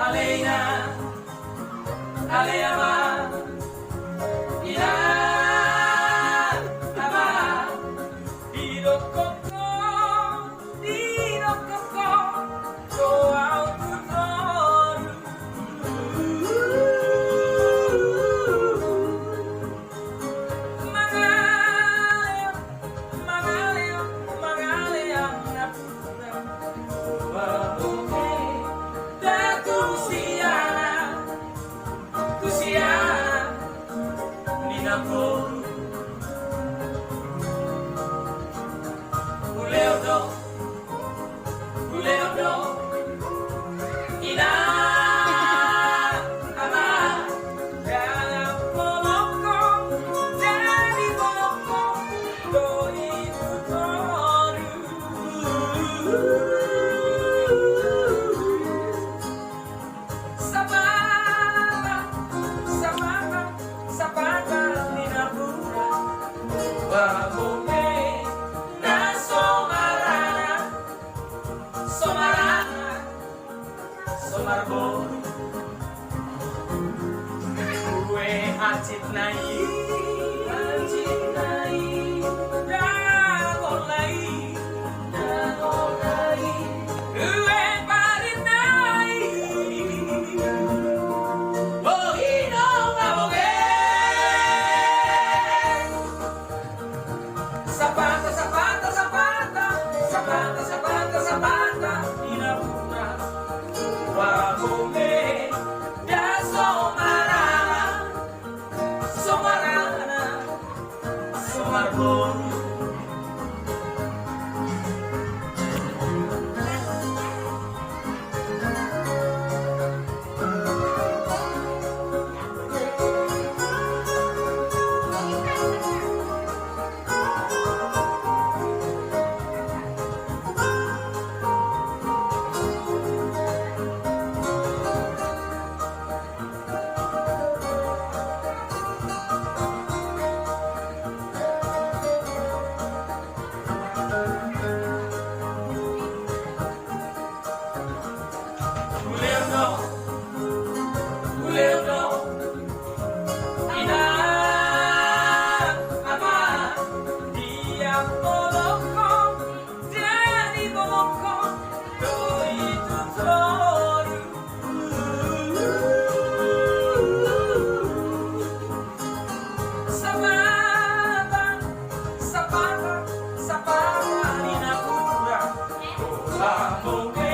Alena, Aleama, Ina, Ama, Dirokoko, Dirokoko, go out the door. Magalaya, Magalaya, Magalaya, Napuna, Wabuke, Datusiana, Tusiana, Ninapo, Uleodo, Uleodo, Ina, Ama, Dana Boloko, Dani Boloko, Doi Tutoru. Sabana, Sabana, Sabana, Ninapura, Wabome, na Somarana, Somarana, Somarbon, Uwe Hatit Nai, Dagolai, Dagolai, Uwe Barinai. Zapata, zapata, zapata, zapata, zapata, zapata, inapuna, wabome, da somarana, somarana, somarbon. Sabana, Sabana, Ninapura, Wabome.